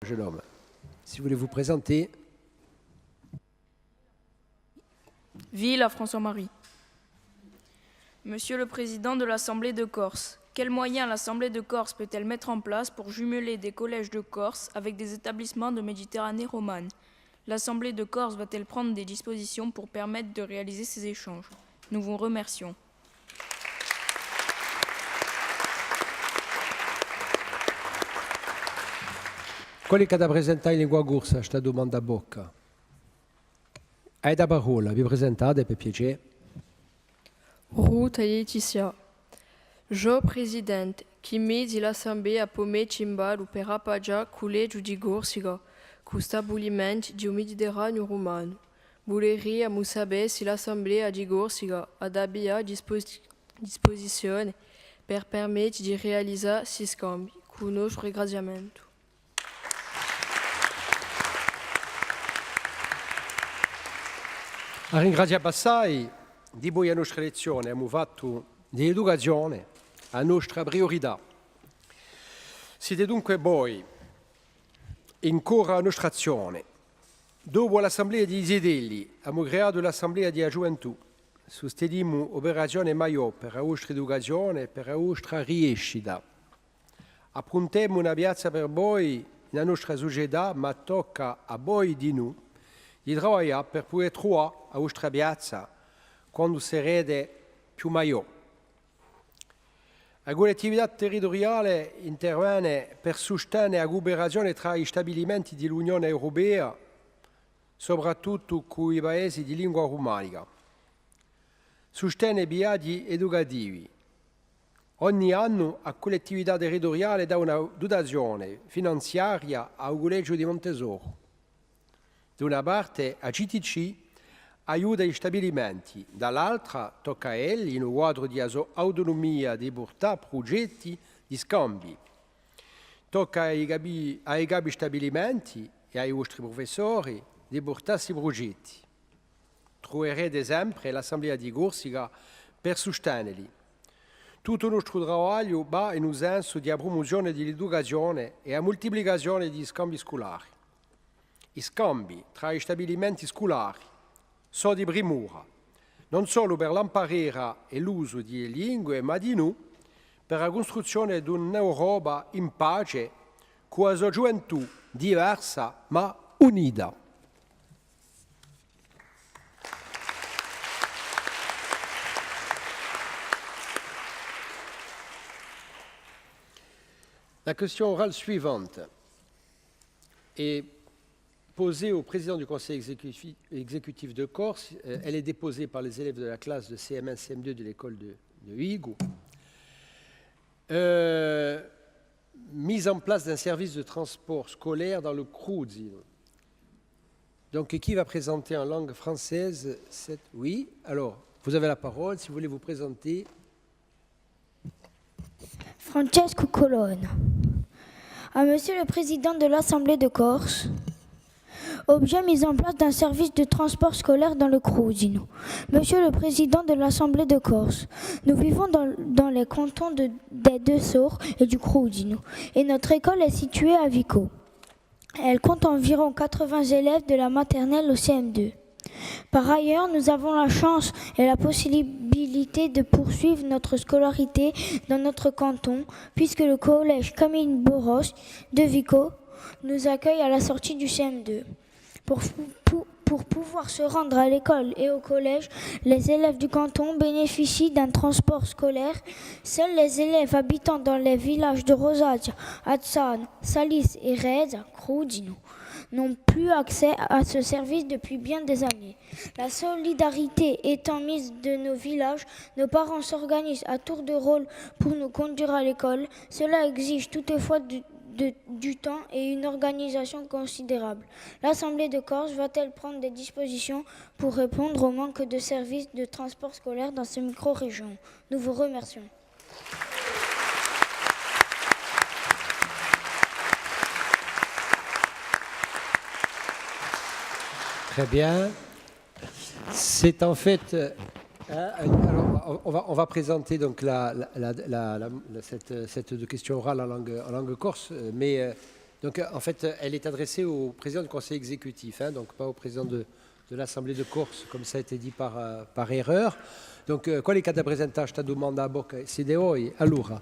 jeune homme. Si vous voulez vous présenter. Ville à François-Marie. Monsieur le Président de l'Assemblée de Corse, quels moyens l'Assemblée de Corse peut-elle mettre en place pour jumeler des collèges de Corse avec des établissements de Méditerranée romane? L'Assemblée de Corse va-t-elle prendre des dispositions pour permettre de réaliser ces échanges? Nous vous remercions. Quelli che da presentare in lingua corsa, sta domanda a bocca. Hai da parola, vi presentate per piacere? Ruta Laetitia. Jo presidente, chi mesi l'assemblea a pome cimbalu per appaggiare collegio di Gorsiga, cu stabilimenti di Mediterraneo romano. Voleria sapere se l'assemblea di Gorsiga ad abbia disposizione per permettere di realizzare si scambi, con nostro ringraziamento. Ringraziamo assai di voi a nostra lezione, abbiamo fatto di educazione a nostra priorità. Siete dunque voi in cora a nostra azione. Dopo l'assemblea di Ziedelli abbiamo creato l'assemblea di gioventù. Sosteniamo operazione maggiore per la vostra educazione e per la vostra riescita. Approntiamo una piazza per voi nella nostra società, ma tocca a voi di noi di lavorare per poter trovare la vostra piazza quando sarete più maggiori. La collettività territoriale interviene per sostenere la cooperazione tra gli stabilimenti dell'Unione Europea, soprattutto con i paesi di lingua romanica. Sostiene i viaggi educativi. Ogni anno la collettività territoriale dà una dotazione finanziaria al Collegio di Montesoro. Da una parte a GTC aiuta gli stabilimenti, dall'altra tocca a egli, in un quadro di autonomia, di portare progetti di scambi. Tocca ai capi stabilimenti e ai vostri professori di portare questi progetti. Troverete sempre l'Assemblea di Corsica per sostenerli. Tutto il nostro lavoro va in un senso di promozione dell'educazione e a moltiplicazione di scambi scolari. I scambi tra gli stabilimenti scolari sono di primura, non solo per l'imparare e l'uso di lingue, ma di noi per la costruzione di un'Europa in pace con la sua gioventù diversa ma unita. La question orale suivante est posée au président du conseil exécutif de Corse. Elle est déposée par les élèves de la classe de CM1, CM2 de l'école de Hugo. Mise en place d'un service de transport scolaire dans le Cruzino. Donc, qui va présenter en langue française cette... Oui, alors, vous avez la parole, si vous voulez vous présenter. Francesco Colonna. À Monsieur le Président de l'Assemblée de Corse, objet mise en place d'un service de transport scolaire dans le Cruzino. Monsieur le Président de l'Assemblée de Corse, nous vivons dans les cantons des Deux-Sores et du Cruzino, et notre école est située à Vico. Elle compte environ 80 élèves de la maternelle au CM2. Par ailleurs, nous avons la chance et la possibilité de poursuivre notre scolarité dans notre canton, puisque le collège Camille Boros de Vico nous accueille à la sortie du CM2. Pour pouvoir se rendre à l'école et au collège, les élèves du canton bénéficient d'un transport scolaire. Seuls les élèves habitant dans les villages de Rosatia, Azzano, Salis et Reza, Crudino, n'ont plus accès à ce service depuis bien des années. La solidarité étant mise de nos villages, nos parents s'organisent à tour de rôle pour nous conduire à l'école. Cela exige toutefois du temps et une organisation considérable. L'Assemblée de Corse va-t-elle prendre des dispositions pour répondre au manque de services de transport scolaire dans ces micro-régions? Nous vous remercions. Très bien. C'est en fait... alors, on va présenter donc cette question orale en langue corse, mais Donc, en fait, elle est adressée au président du conseil exécutif, hein, donc pas au président de l'Assemblée de Corse, comme ça a été dit par erreur. Donc, qual è che presenta questa domanda a bocca? Siete voi? Allora,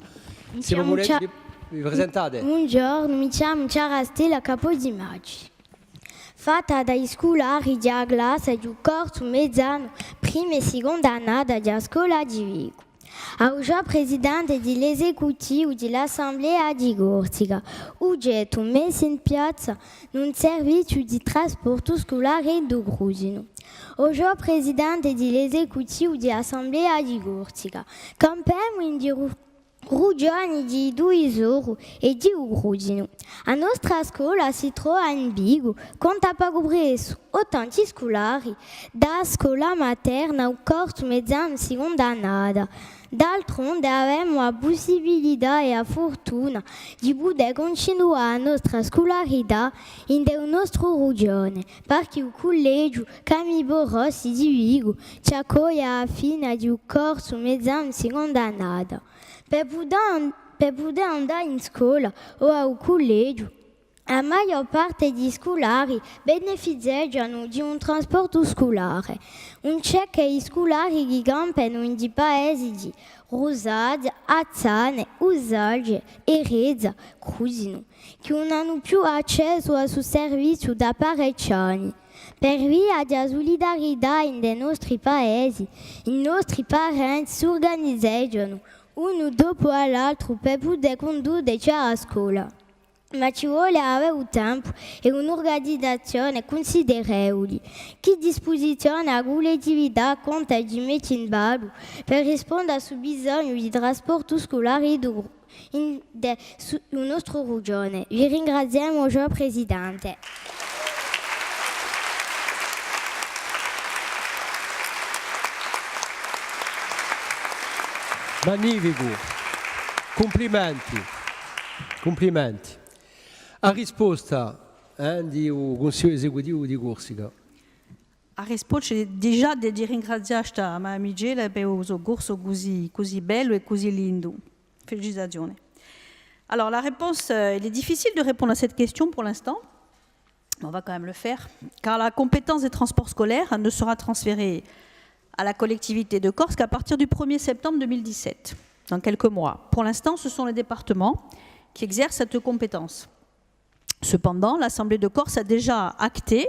se volete, vi presentate. Buongiorno, mi chiamo Chiara Stella Capodimaggio. Fatta dai scolari della classe di corso mezzano, prima e seconda annata della scuola di Vigo. Oggi presidente dell'esecutivo dell'Assemblea di Corsica, oggetto messo in piazza un servizio di trasporto scolare do Grusino. Oggi presidente dell'esecutivo dell'Assemblea di Corsica, campiamo in Rugiani di 2 euro e di Grusino. A nostra scuola si trova in Vigo, conta per preso 80 scolari, da scuola materna al corso mezzano seconda annata. D'altronde abbiamo la possibilità e la fortuna di poter continuare la nostra scolarità in del nostro regione, perché il collegio Camillo Rossi di Vigo ci accoglie alla fine di un corso mezzano seconda annata. Per poter andare in scuola o al collegio, la maggior parte degli scolari beneficiano di un trasporto scolare. Un c'è che i scolari che campano in paesi di Rosade, Azzane, Usalge, Erezza, Crusino, che non hanno più accesso al suo servizio da parecchi anni. Per via della solidarietà dei nostri paesi, i nostri parenti si organizzano uno dopo l'altro per poter condurci a scuola. Ma ci vuole avere tempo e un'organizzazione considerevole. Che disposizione la collettività conta di mettere in ballo per rispondere al bisogno di trasporto scolare in nostra regione. Vi ringraziamo, signor Presidente. Magnifico, complimenti. A risposta del Consiglio Esecutivo di Corsica. A risposta già di ringraziare a mia amica per il corso così bello e così lindo. Félicitazioni. Alors la réponse, il est difficile de répondre à cette question pour l'instant, mais on va quand même le faire, car la compétence des transports scolaires ne sera transférée à la collectivité de Corse qu'à partir du 1er septembre 2017, dans quelques mois. Pour l'instant, ce sont les départements qui exercent cette compétence. Cependant, l'Assemblée de Corse a déjà acté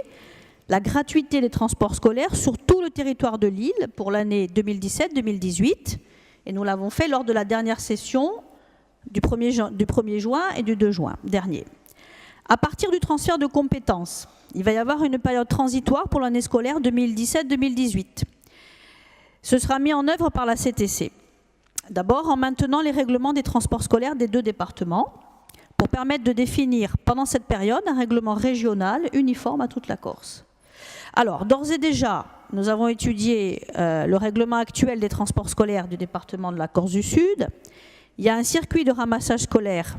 la gratuité des transports scolaires sur tout le territoire de l'île pour l'année 2017-2018, et nous l'avons fait lors de la dernière session du 1er juin et du 2 juin dernier. À partir du transfert de compétences, il va y avoir une période transitoire pour l'année scolaire 2017-2018. Ce sera mis en œuvre par la CTC. D'abord en maintenant les règlements des transports scolaires des 2 départements pour permettre de définir pendant cette période un règlement régional uniforme à toute la Corse. Alors, d'ores et déjà, nous avons étudié le règlement actuel des transports scolaires du département de la Corse du Sud. Il y a un circuit de ramassage scolaire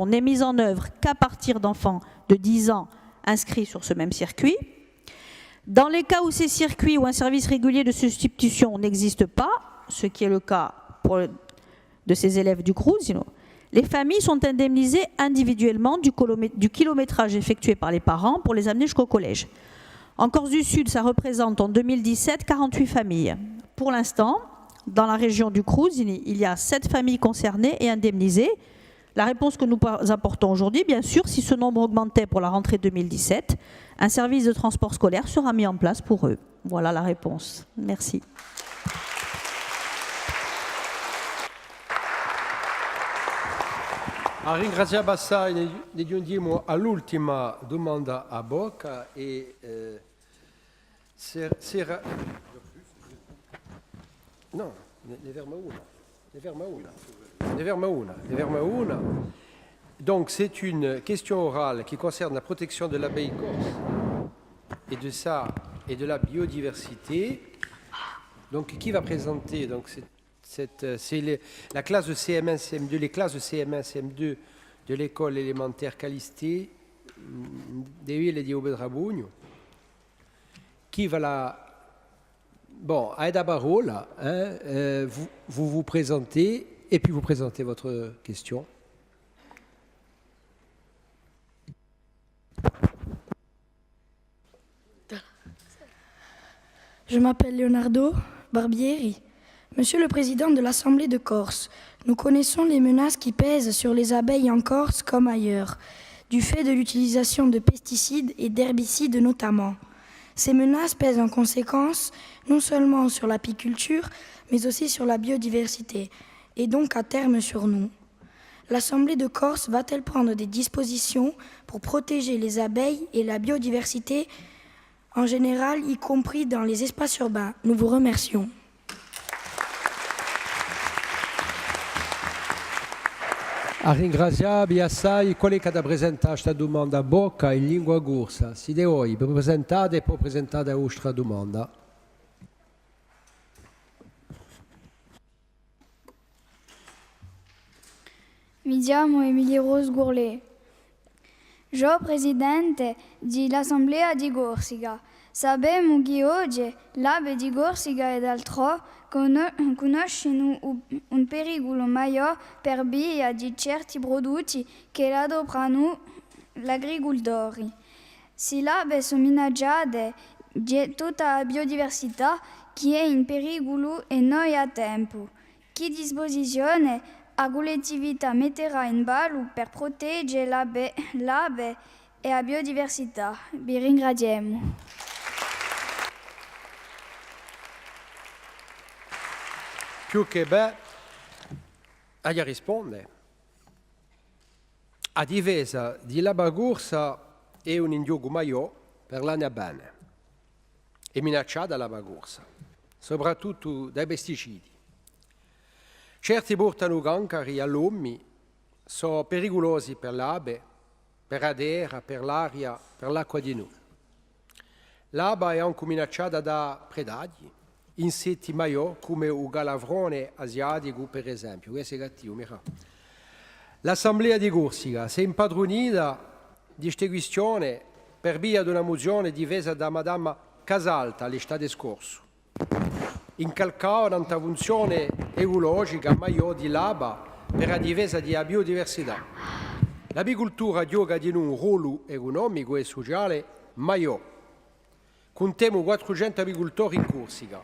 n'est mis en œuvre qu'à partir d'enfants de 10 ans inscrits sur ce même circuit. Dans les cas où ces circuits ou un service régulier de substitution n'existe pas, ce qui est le cas de ces élèves du CRUZ, les familles sont indemnisées individuellement du kilométrage effectué par les parents pour les amener jusqu'au collège. En Corse du Sud, ça représente en 2017 48 familles. Pour l'instant, dans la région du CRUZ, il y a 7 familles concernées et indemnisées. La réponse que nous apportons aujourd'hui, bien sûr, si ce nombre augmentait pour la rentrée 2017, un service de transport scolaire sera mis en place pour eux. Voilà la réponse. Merci. Ringraziamo assai, ne giungiamo all'ultima domanda a bocca e no, ne ferma una. Donc c'est une question orale qui concerne la protection de l'abeille corse et de la biodiversité. Donc qui va présenter donc c'est la classe de CM1, CM2, les classes de CM1, CM2 de l'école élémentaire Calistée des Villes di Obedrabugno. Qui va la... Bon, Aida Barola, vous vous présentez et puis vous présentez votre question. Je m'appelle Leonardo Barbieri. Monsieur le Président de l'Assemblée de Corse, nous connaissons les menaces qui pèsent sur les abeilles en Corse comme ailleurs, du fait de l'utilisation de pesticides et d'herbicides notamment. Ces menaces pèsent en conséquence non seulement sur l'apiculture, mais aussi sur la biodiversité, et donc à terme sur nous. L'Assemblée de Corse va-t-elle prendre des dispositions pour protéger les abeilles et la biodiversité en général, y compris dans les espaces urbains? Nous vous remercions. Ringraziabi assai quelli che da presentare questa domanda a bocca in lingua corsa. Se voi presentate e poi presentate la vostra domanda. Mi chiamo Emilia Rose Gourlet. Io presidente dell'Assemblea di Corsica. Sappiamo che oggi l'abe di Corsica ed altro conoscono un pericolo maggiore per via di certi prodotti che adoperano gli agricoltori. Se l'abe sono minacciate di tutta la biodiversità che è in pericolo e noi a tempo. Che disposizione la collettività metterà in ballo per proteggere l'abe e la biodiversità? Vi ringraziamo. Più che a risponde. A difesa di laba corsa è un indiogo maggiore per l'anno bene. È minacciata la corsa, soprattutto dai pesticidi. Certi portano cancri all'uomo, sono pericolosi per l'abe, per la terra, per l'aria, per l'acqua di noi. L'abe è anche minacciata da predati, insetti maggiori come il galavrone asiatico per esempio. Questo è cattivo, mira. L'Assemblea di Corsica si è impadronita di queste questioni per via di una mozione difesa da Madama Casalta l'estate scorsa. Incalcava una funzione ecologica maggiore di l'ABA per la difesa della biodiversità. L'apicoltura gioca di un ruolo economico e sociale maggiore. Contiamo 400 apicoltori in Corsica.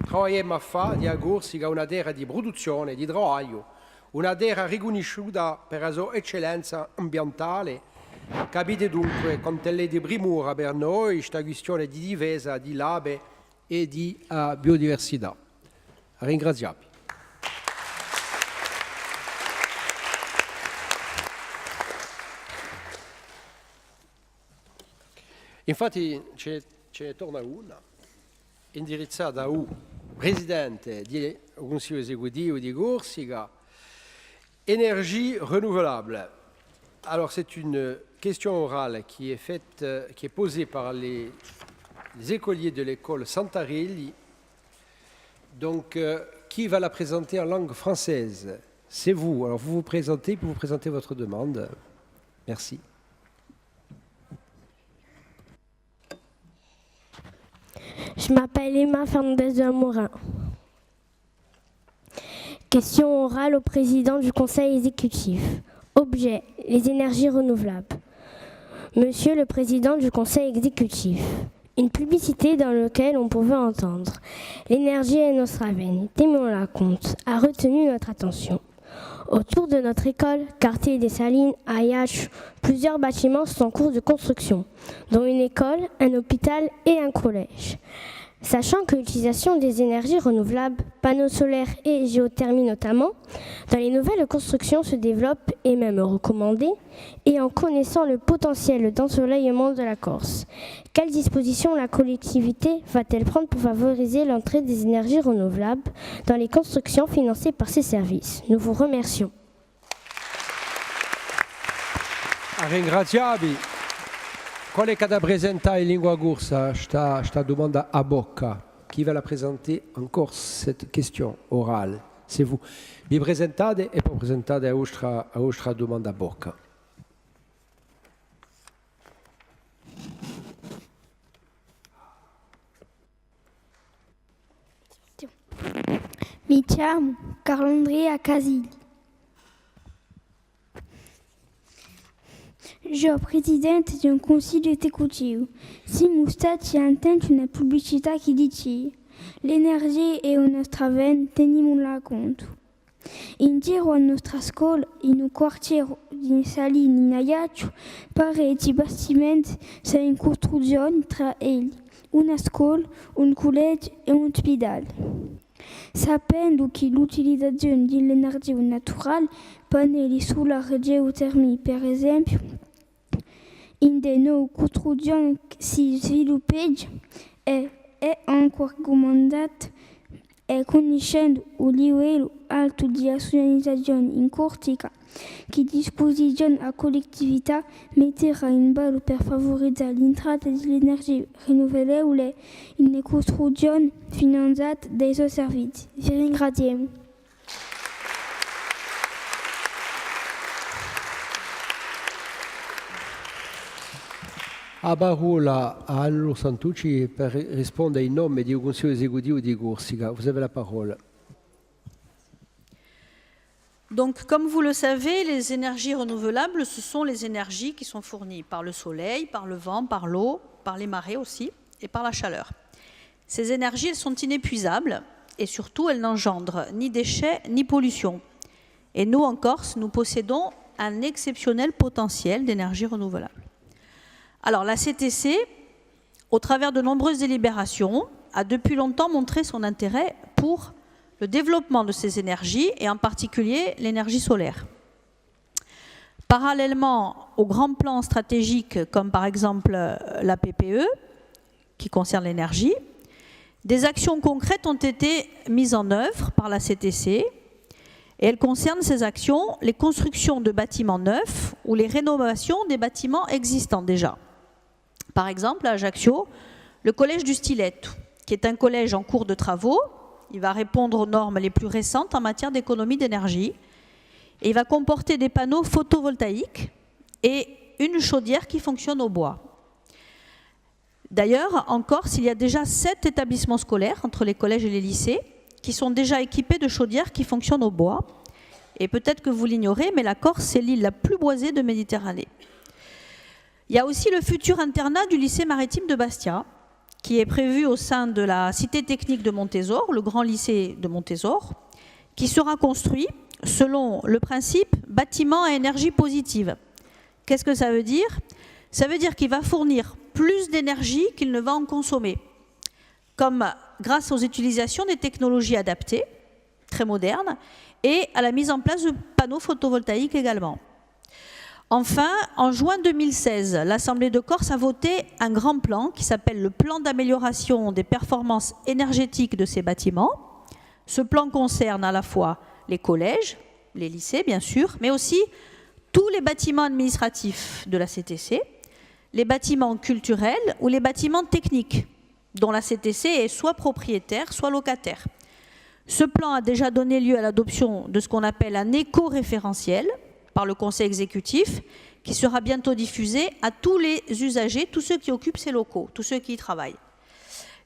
Troviamo a fare di Corsica una terra di produzione, di lavoro, una terra riconosciuta per la sua eccellenza ambientale. Capite dunque quanto è di primura per noi questa questione di difesa di l'abe e di biodiversità. Ringraziabi. Infatti ce ne torna una, indirizzata al Presidente del Consiglio esecutivo di Corsica, énergie renouvelables. Alors c'est une question orale qui est posée par les écoliers de l'école Santarelli. Donc, qui va la présenter en langue française? C'est vous. Alors, vous vous présentez, puis vous présentez votre demande. Merci. Je m'appelle Emma Fernandez de Amorin. Question orale au président du Conseil exécutif. Objet, les énergies renouvelables. Monsieur le Président du Conseil exécutif, une publicité dans laquelle on pouvait entendre « L'énergie est notre veine, tenons-la compte » a retenu notre attention. Autour de notre école, quartier des Salines, à Yacht, plusieurs bâtiments sont en cours de construction, dont une école, un hôpital et un collège. Sachant que l'utilisation des énergies renouvelables, panneaux solaires et géothermie notamment, dans les nouvelles constructions se développe et même recommandée, et en connaissant le potentiel d'ensoleillement de la Corse, quelles dispositions la collectivité va-t-elle prendre pour favoriser l'entrée des énergies renouvelables dans les constructions financées par ces services? Nous vous remercions. Ringraziabi. Qual è che da presentare in lingua corsa questa domanda a bocca? Chi va la présenter encore cette question orale? C'est vous. Vi presentate e poi presentate la vostra domanda a bocca. Mi chiamo Carlo Andrea Casilli. Jo presidente di un consiglio esecutivo. Siamo stati attenti a una pubblicità che dice l'energia è una straven, teniamola conto. In giro a nostra scuola, in un quartiere di Salini in Ajaccio, parecchi bastimenti sono in costruzione tra elli. Una scuola, un collegio e un ospedale. Sapendo che l'utilizzazione dell'energia naturale, pannelli solari e geotermia per esempio, in de nuove costruzioni si sviluppano è ancora raccomandato e conoscendo il livello alto di associazioni in Corsica che disposizione a collettività metterà in ballo per favorizzare l'entrata dell'energia rinnovabile in costruzioni finanziate dai suoi servizi. Vi ringraziamo. A parola a Anlo Santucci per rispondere in nome del Consiglio esecutivo di Corsica. Vous avez la parole. Donc, comme vous le savez, les énergies renouvelables, ce sont les énergies qui sont fournies par le soleil, par le vent, par l'eau, par les marées aussi, et par la chaleur. Ces énergies, elles sont inépuisables, et surtout, elles n'engendrent ni déchets, ni pollution. Et nous, en Corse, nous possédons un exceptionnel potentiel d'énergie renouvelable. Alors, la CTC, au travers de nombreuses délibérations, a depuis longtemps montré son intérêt pour le développement de ces énergies, et en particulier l'énergie solaire. Parallèlement aux grands plans stratégiques, comme par exemple la PPE, qui concerne l'énergie, des actions concrètes ont été mises en œuvre par la CTC, et elles concernent ces actions les constructions de bâtiments neufs ou les rénovations des bâtiments existants déjà. Par exemple, à Ajaccio, le collège du Stiletto, qui est un collège en cours de travaux. Il va répondre aux normes les plus récentes en matière d'économie d'énergie. Et il va comporter des panneaux photovoltaïques et une chaudière qui fonctionne au bois. D'ailleurs, en Corse, il y a déjà 7 établissements scolaires, entre les collèges et les lycées, qui sont déjà équipés de chaudières qui fonctionnent au bois. Et peut-être que vous l'ignorez, mais la Corse, c'est l'île la plus boisée de Méditerranée. Il y a aussi le futur internat du lycée maritime de Bastia, qui est prévu au sein de la cité technique de Montésor, le grand lycée de Montésor, qui sera construit selon le principe bâtiment à énergie positive. Qu'est-ce que ça veut dire? Ça veut dire qu'il va fournir plus d'énergie qu'il ne va en consommer, comme grâce aux utilisations des technologies adaptées, très modernes, et à la mise en place de panneaux photovoltaïques également. Enfin, en juin 2016, l'Assemblée de Corse a voté un grand plan qui s'appelle le plan d'amélioration des performances énergétiques de ces bâtiments. Ce plan concerne à la fois les collèges, les lycées bien sûr, mais aussi tous les bâtiments administratifs de la CTC, les bâtiments culturels ou les bâtiments techniques, dont la CTC est soit propriétaire, soit locataire. Ce plan a déjà donné lieu à l'adoption de ce qu'on appelle un éco-référentiel par le Conseil exécutif, qui sera bientôt diffusé à tous les usagers, tous ceux qui occupent ces locaux, tous ceux qui y travaillent.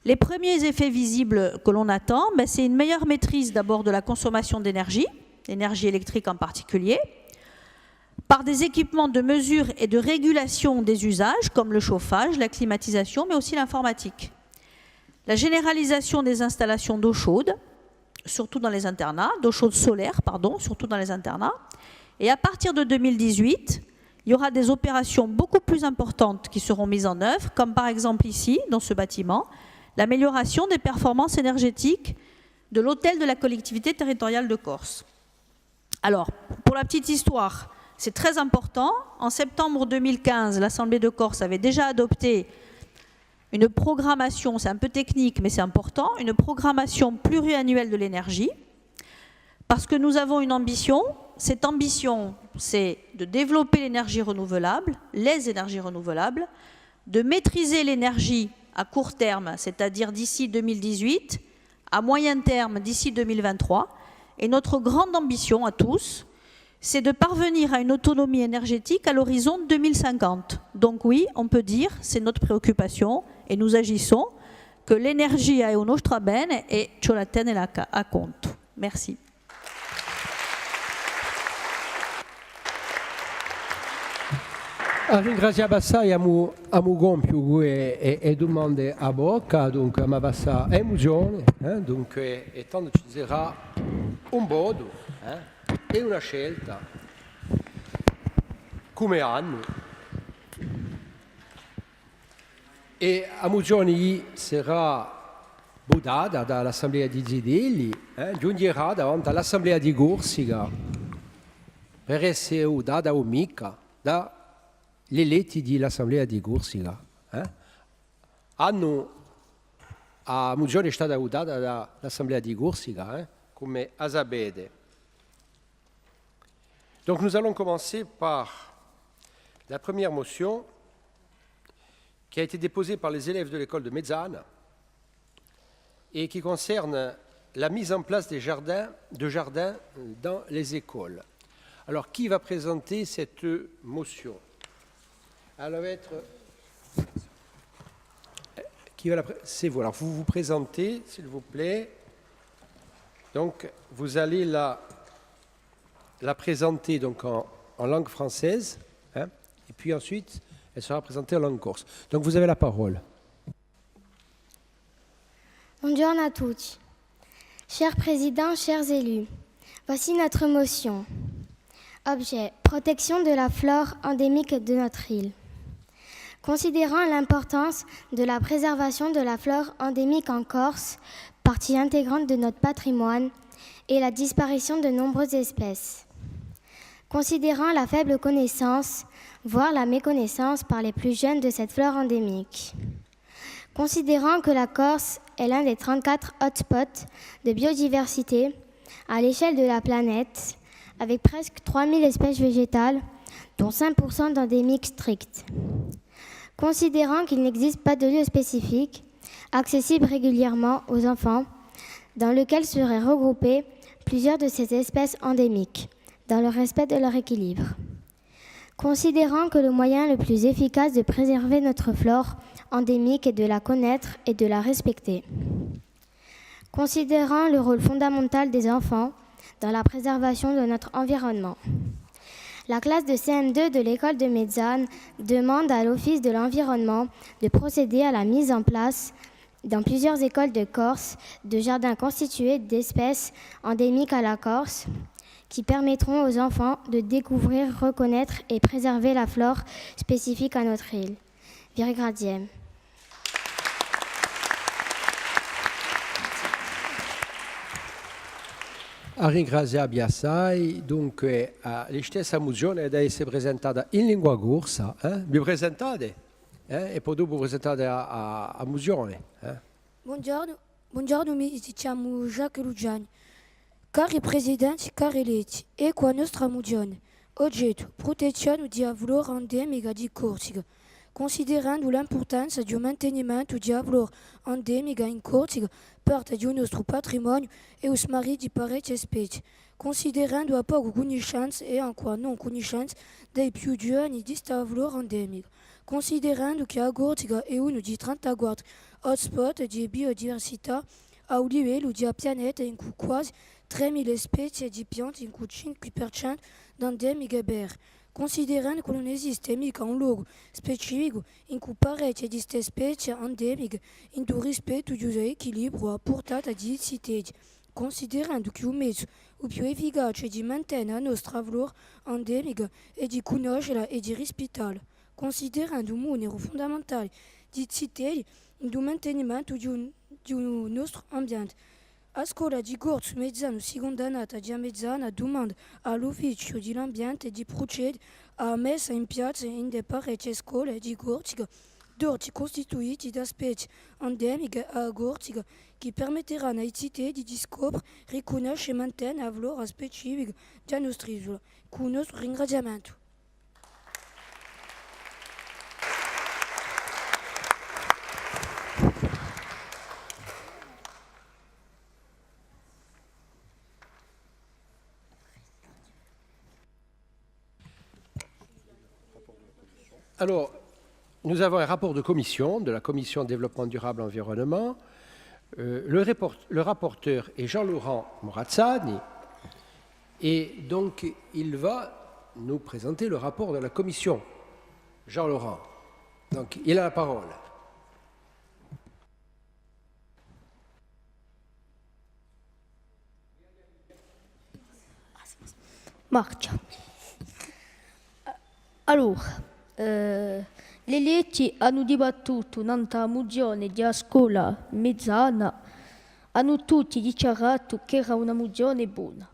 Les premiers effets visibles que l'on attend, c'est une meilleure maîtrise d'abord de la consommation d'énergie, l'énergie électrique en particulier, par des équipements de mesure et de régulation des usages, comme le chauffage, la climatisation, mais aussi l'informatique. La généralisation des installations d'eau chaude, surtout dans les internats, d'eau chaude solaire, pardon, surtout dans les internats. Et à partir de 2018, il y aura des opérations beaucoup plus importantes qui seront mises en œuvre, comme par exemple ici, dans ce bâtiment, l'amélioration des performances énergétiques de l'hôtel de la collectivité territoriale de Corse. Alors, pour la petite histoire, c'est très important. En septembre 2015, l'Assemblée de Corse avait déjà adopté une programmation, c'est un peu technique, mais c'est important, une programmation pluriannuelle de l'énergie, parce que nous avons une ambition. Cette ambition, c'est de développer l'énergie renouvelable, les énergies renouvelables, de maîtriser l'énergie à court terme, c'est-à-dire d'ici 2018, à moyen terme d'ici 2023. Et notre grande ambition à tous, c'est de parvenir à une autonomie énergétique à l'horizon 2050. Donc oui, on peut dire, c'est notre préoccupation, et nous agissons, que l'énergie è un nostro bene e ce la tenela a conto. Merci. Ringraziamo assai a mu compito e domande a bocca, dunque ma bassa emozione, dunque e tanto ci sarà un voto e una scelta come hanno e a mozioni sarà votata dall'Assemblea di Zidelli, giungerà davanti all'Assemblea di Corsica per essere votata o mica da gli eletti dell'Assemblea di Corsica. Hanno a mozione è stata votata dall'Assemblea di Corsica, come a sapete. Donc nous allons commencer par la première motion qui a été déposée par les élèves de l'école de Mezzana et qui concerne la mise en place des jardins dans les écoles. Alors, qui va présenter cette motion? Elle va être... C'est vous. Alors, vous vous présentez, s'il vous plaît. Donc, vous allez la présenter donc, en langue française, et puis ensuite, elle sera présentée en langue corse. Donc, vous avez la parole. Buongiorno a tutti. Chers présidents, chers élus, voici notre motion. Objet, protection de la flore endémique de notre île. Considérant l'importance de la préservation de la flore endémique en Corse, partie intégrante de notre patrimoine, et la disparition de nombreuses espèces. Considérant la faible connaissance, voire la méconnaissance par les plus jeunes de cette flore endémique. Considérant que la Corse est l'un des 34 hotspots de biodiversité à l'échelle de la planète, avec presque 3000 espèces végétales, dont 5% d'endémiques strictes. Considérant qu'il n'existe pas de lieu spécifique, accessible régulièrement aux enfants, dans lequel seraient regroupées plusieurs de ces espèces endémiques, dans le respect de leur équilibre. Considérant que le moyen le plus efficace de préserver notre flore endémique est de la connaître et de la respecter. Considérant le rôle fondamental des enfants dans la préservation de notre environnement. La classe de CM2 de l'école de Mezzane demande à l'Office de l'environnement de procéder à la mise en place dans plusieurs écoles de Corse de jardins constitués d'espèces endémiques à la Corse qui permettront aux enfants de découvrir, reconnaître et préserver la flore spécifique à notre île. Vi ringraziem. Ringraziamo assai, dunque la stessa mozione deve essere presentata in lingua corsa, vi presentate e poi dopo presentate a mozione. Buongiorno, mi chiamo Jacques Lugiani. Cari presidenti, cari eletti, ecco la nostra mozione. Oggetto, protezione di flora endemica di Corsica. Considerando l'importanza di un mantenimento di flora endemica in Corsica, parte del nostro patrimonio e lo smarrimento di parecchie specie, considerando a poco conoscenza e ancora non conoscenza dei più giovani di questa flora endemica, considerando che la Corsica è uno dei 34 hotspot di biodiversità a livello del pianeta in cui quasi 3.000 specie di piante, in cui 5% endemiche berre. Considerando che non esiste mica un luogo specifico in cui parecchie di queste specie endemiche in un rispetto di un equilibrio a portata di cittadini, considerando che un mezzo più efficace di mantenere la nostra flora endemica è di conoscerla e di rispettarla, considerando un monero fondamentale di cittadini in un mantenimento di un nostro ambiente. A scuola di Corso Mezzano, seconda annata di Mezzana, domanda all'ufficio dell'ambiente di procedere alla messa in piazza in parecchie scuole di Corsica, d'orti costituiti da specie endemiche a Corsica, che permetteranno ai cittadini di scoprire, riconoscere e mantenere la flora specifica della nostra isola. Con il nostro ringraziamento. Alors, nous avons un rapport de commission, de la Commission Développement Durable Environnement. Le rapporteur est Jean-Laurent Morazzani. Et donc, il va nous présenter le rapport de la Commission. Jean-Laurent. Donc, il a la parole. Marcia. Allora, le leggi hanno dibattuto nella mozione di scuola mezzana, hanno tutti dichiarato che era una mozione buona,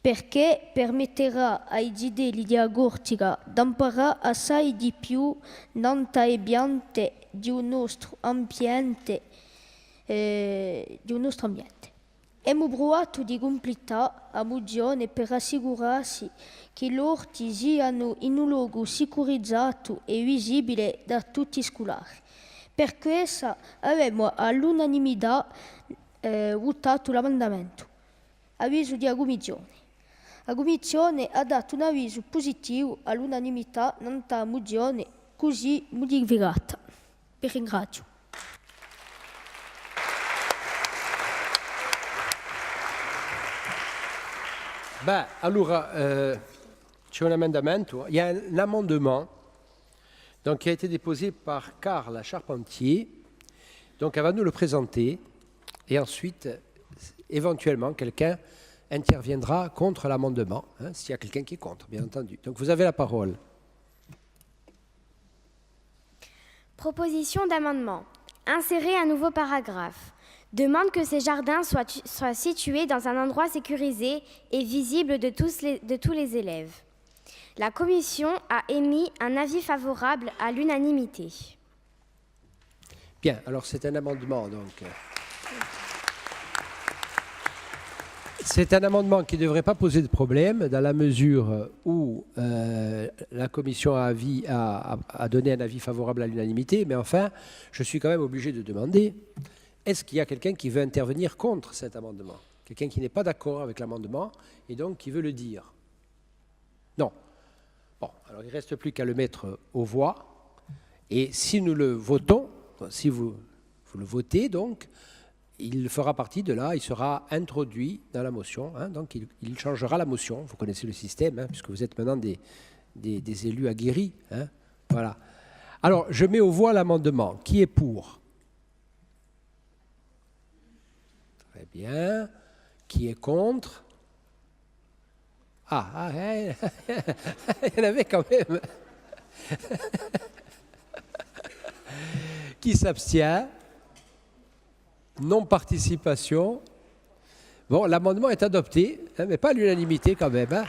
perché permetterà ai gidelli di Agortiga di imparare assai di più nell'ambiente di un nostro ambiente. Abbiamo provato di completare la mozione per assicurarsi che gli orti siano in un luogo sicurizzato e visibile da tutti i scolari. Per questo abbiamo all'unanimità votato l'emendamento. Avviso di Commissione. La Commissione ha dato un avviso positivo all'unanimità nella mozione così modificata. Vi ringrazio. Ben, allora, c'è un emendamento. Il y a un amendement donc, qui a été déposé par Carla Charpentier. Donc, elle va nous le présenter. Et ensuite, éventuellement, quelqu'un interviendra contre l'amendement, hein, s'il y a quelqu'un qui est contre, bien entendu. Donc, vous avez la parole. Proposition d'amendement. Insérer un nouveau paragraphe. Demande que ces jardins soient situés dans un endroit sécurisé et visible de tous les élèves. La commission a émis un avis favorable à l'unanimité. Bien, alors c'est un amendement, donc. C'est un amendement qui ne devrait pas poser de problème dans la mesure où la commission a donné un avis favorable à l'unanimité, mais enfin, je suis quand même obligé de demander, est-ce qu'il y a quelqu'un qui veut intervenir contre cet amendement? Quelqu'un qui n'est pas d'accord avec l'amendement et donc qui veut le dire? Non. Bon, alors il ne reste plus qu'à le mettre aux voix. Et si nous le votons, si vous le votez, donc, il fera partie de là, il sera introduit dans la motion. Hein, donc il changera la motion. Vous connaissez le système, hein, puisque vous êtes maintenant des élus aguerris. Hein, voilà. Alors, je mets aux voix l'amendement. Qui est pour? Très bien. Qui est contre? Il y en avait quand même. Qui s'abstient? Non-participation. Bon, l'amendement est adopté, hein, mais pas à l'unanimité quand même. Hein.